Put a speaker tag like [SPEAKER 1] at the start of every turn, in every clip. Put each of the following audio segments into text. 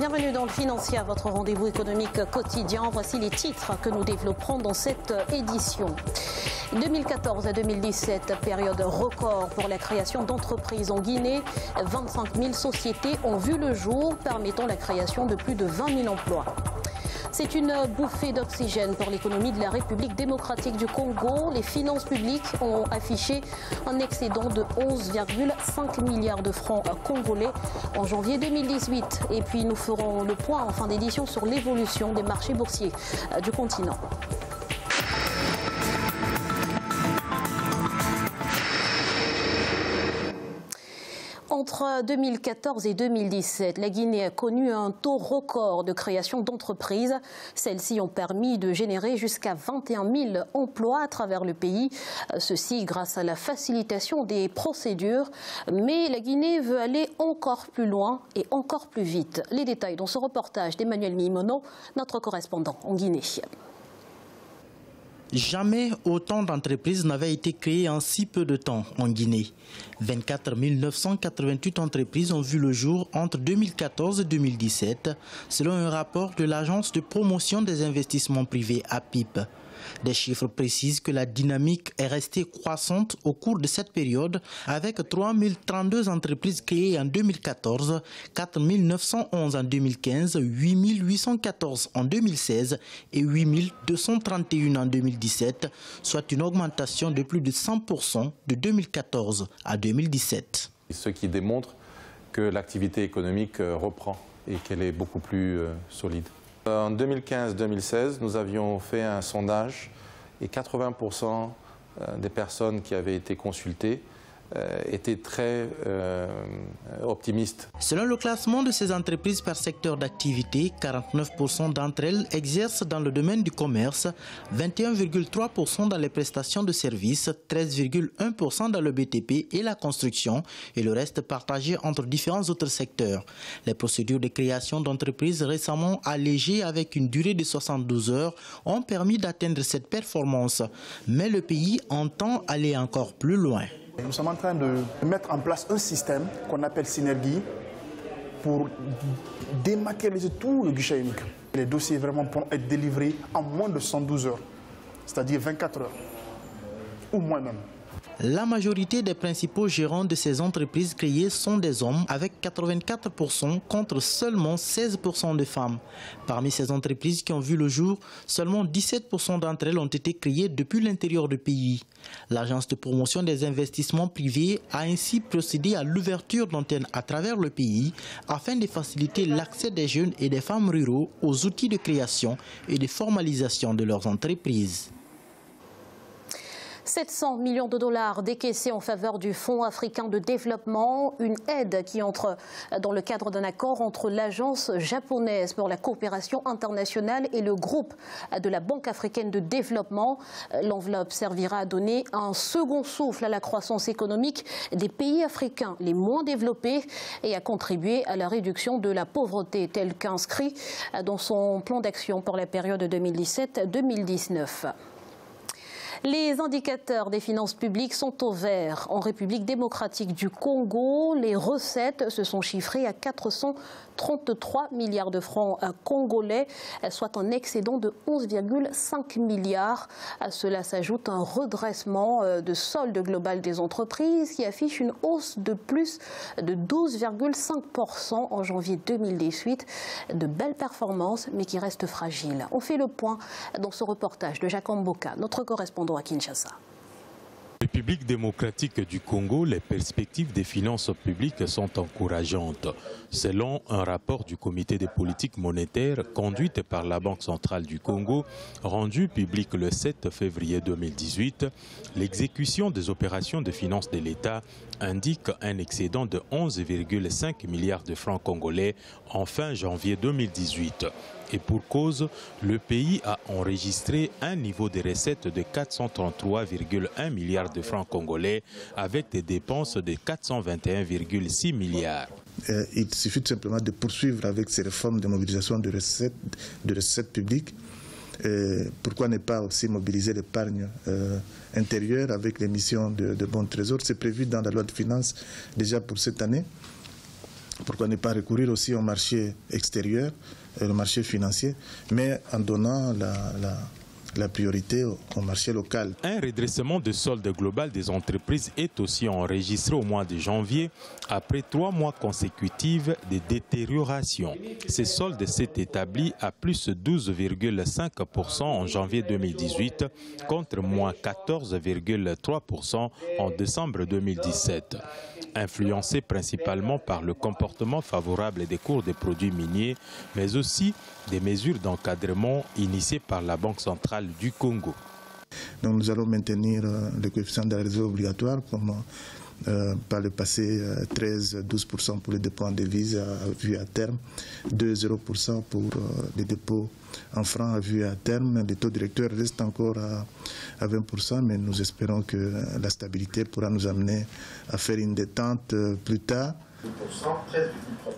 [SPEAKER 1] Bienvenue dans le Financier, votre rendez-vous économique quotidien. Voici les titres que nous développerons dans cette édition. 2014 à 2017, période record pour la création d'entreprises en Guinée. 25 000 sociétés ont vu le jour, permettant la création de plus de 20 000 emplois. C'est une bouffée d'oxygène pour l'économie de la République démocratique du Congo. Les finances publiques ont affiché un excédent de 11,5 milliards de francs congolais en janvier 2018. Et puis nous ferons le point en fin d'édition sur l'évolution des marchés boursiers du continent. Entre 2014 et 2017, la Guinée a connu un taux record de création d'entreprises. Celles-ci ont permis de générer jusqu'à 21 000 emplois à travers le pays. Ceci grâce à la facilitation des procédures. Mais la Guinée veut aller encore plus loin et encore plus vite. Les détails dans ce reportage d'Emmanuel Mimono, notre correspondant en Guinée.
[SPEAKER 2] Jamais autant d'entreprises n'avaient été créées en si peu de temps en Guinée. 24 988 entreprises ont vu le jour entre 2014 et 2017, selon un rapport de l'Agence de promotion des investissements privés APIP. Des chiffres précisent que la dynamique est restée croissante au cours de cette période, avec 3 032 entreprises créées en 2014, 4 911 en 2015, 8 814 en 2016 et 8 231 en 2017, soit une augmentation de plus de 100% de 2014 à 2017.
[SPEAKER 3] Ce qui démontre que l'activité économique reprend et qu'elle est beaucoup plus solide. En 2015-2016, nous avions fait un sondage et 80% des personnes qui avaient été consultées étaient très optimistes.
[SPEAKER 2] Selon le classement de ces entreprises par secteur d'activité, 49% d'entre elles exercent dans le domaine du commerce, 21,3% dans les prestations de services, 13,1% dans le BTP et la construction et le reste partagé entre différents autres secteurs. Les procédures de création d'entreprises récemment allégées avec une durée de 72 heures ont permis d'atteindre cette performance. Mais le pays entend aller encore plus loin.
[SPEAKER 4] Nous sommes en train de mettre en place un système qu'on appelle Synergie pour dématérialiser tout le guichet unique. Les dossiers vraiment pourront être délivrés en moins de 112 heures, c'est-à-dire 24 heures, ou moins même.
[SPEAKER 2] La majorité des principaux gérants de ces entreprises créées sont des hommes, avec 84% contre seulement 16% de femmes. Parmi ces entreprises qui ont vu le jour, seulement 17% d'entre elles ont été créées depuis l'intérieur du pays. L'Agence de promotion des investissements privés a ainsi procédé à l'ouverture d'antennes à travers le pays afin de faciliter l'accès des jeunes et des femmes ruraux aux outils de création et de formalisation de leurs entreprises.
[SPEAKER 1] 700 millions de dollars décaissés en faveur du Fonds africain de développement, une aide qui entre dans le cadre d'un accord entre l'Agence japonaise pour la coopération internationale et le groupe de la Banque africaine de développement. L'enveloppe servira à donner un second souffle à la croissance économique des pays africains les moins développés et à contribuer à la réduction de la pauvreté, tel qu'inscrit dans son plan d'action pour la période 2017-2019. Les indicateurs des finances publiques sont au vert. En République démocratique du Congo, les recettes se sont chiffrées à 433 milliards de francs congolais, soit un excédent de 11,5 milliards. À cela s'ajoute un redressement de solde global des entreprises qui affiche une hausse de plus de 12,5% en janvier 2018. De belles performances, mais qui restent fragiles. On fait le point dans ce reportage de Jacques Mboka, notre correspondant à Kinshasa.
[SPEAKER 5] République démocratique du Congo, les perspectives des finances publiques sont encourageantes. Selon un rapport du comité des politiques monétaires conduite par la Banque centrale du Congo, rendu public le 7 février 2018, l'exécution des opérations de finances de l'État indique un excédent de 11,5 milliards de francs congolais en fin janvier 2018. Et pour cause, le pays a enregistré un niveau de recettes de 433,1 milliards de francs congolais avec des dépenses de 421,6 milliards.
[SPEAKER 6] Il suffit tout simplement de poursuivre avec ces réformes de mobilisation de recettes publiques. Pourquoi ne pas aussi mobiliser l'épargne intérieure avec l'émission de bons trésors? C'est prévu dans la loi de finances déjà pour cette année. pourquoi ne pas recourir aussi au marché extérieur, le marché financier, mais en donnant la priorité au marché local.
[SPEAKER 5] Un redressement de solde global des entreprises est aussi enregistré au mois de janvier, après 3 mois consécutifs de détérioration. Ces soldes s'est établi à plus 12,5% en janvier 2018, contre moins 14,3% en décembre 2017. Influencé principalement par le comportement favorable des cours des produits miniers, mais aussi des mesures d'encadrement initiées par la Banque centrale du Congo.
[SPEAKER 6] Donc nous allons maintenir le coefficient de la réserve obligatoire comme par le passé 13-12% pour les dépôts en devises à vue à terme, 2-0% pour les dépôts en francs à vue à terme. Les taux directeurs restent encore à 20%, mais nous espérons que la stabilité pourra nous amener à faire une détente plus tard.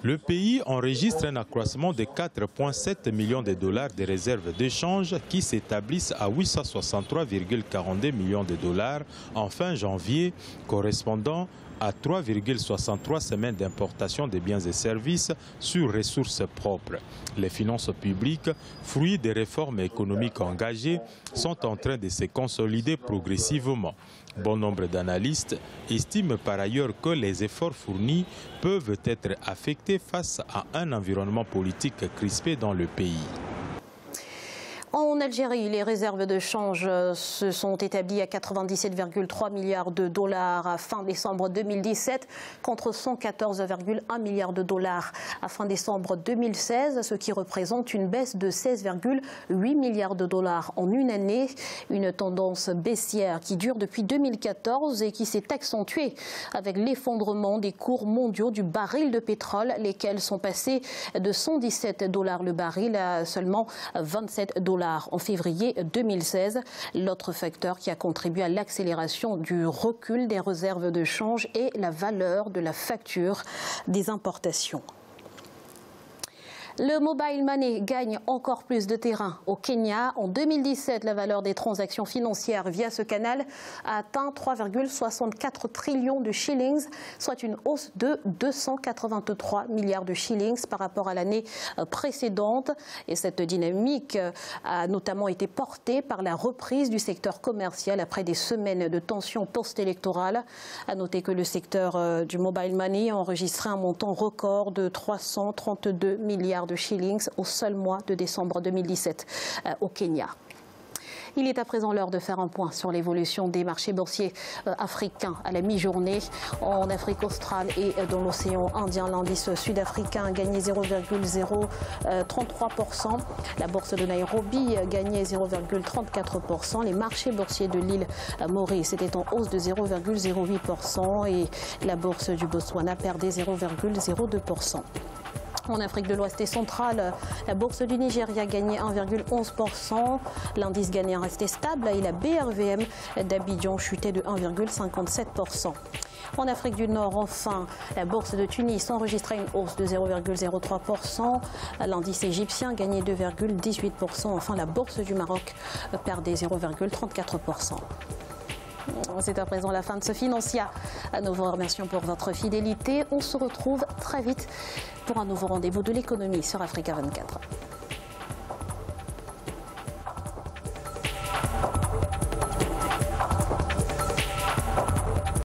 [SPEAKER 5] Le pays enregistre un accroissement de 4,7 millions de dollars de réserves d'échange qui s'établissent à 863,42 millions de dollars en fin janvier, correspondant à 3,63 semaines d'importation de biens et services sur ressources propres. Les finances publiques, fruits des réformes économiques engagées, sont en train de se consolider progressivement. Bon nombre d'analystes estiment par ailleurs que les efforts fournis peuvent être affectés face à un environnement politique crispé dans le pays.
[SPEAKER 1] En Algérie, les réserves de change se sont établies à 97,3 milliards de dollars à fin décembre 2017 contre 114,1 milliards de dollars à fin décembre 2016, ce qui représente une baisse de 16,8 milliards de dollars en une année. Une tendance baissière qui dure depuis 2014 et qui s'est accentuée avec l'effondrement des cours mondiaux du baril de pétrole, lesquels sont passés de 117 dollars le baril à seulement 27 dollars en février 2016. L'autre facteur qui a contribué à l'accélération du recul des réserves de change est la valeur de la facture des importations. Le mobile money gagne encore plus de terrain au Kenya. En 2017, la valeur des transactions financières via ce canal a atteint 3,64 trillions de shillings, soit une hausse de 283 milliards de shillings par rapport à l'année précédente. Et cette dynamique a notamment été portée par la reprise du secteur commercial après des semaines de tensions post-électorales. À noter que le secteur du mobile money a enregistré un montant record de 332 milliards de shillings au seul mois de décembre 2017 au Kenya. Il est à présent l'heure de faire un point sur l'évolution des marchés boursiers africains à la mi-journée. En Afrique australe et dans l'océan Indien, l'indice sud-africain a gagné 0,033%. La bourse de Nairobi a gagné 0,34%. Les marchés boursiers de l'île Maurice étaient en hausse de 0,08% et la bourse du Botswana perdait 0,02%. En Afrique de l'Ouest et centrale, la bourse du Nigeria gagnait 1,11%. L'indice ghanéen restait stable et la BRVM d'Abidjan chutait de 1,57%. En Afrique du Nord, enfin, la bourse de Tunis enregistrait une hausse de 0,03%. L'indice égyptien gagnait 2,18%. Enfin, la bourse du Maroc perdait 0,34%. C'est à présent la fin de ce Financia. Nous vous remercions pour votre fidélité. On se retrouve très vite pour un nouveau rendez-vous de l'économie sur Africa 24.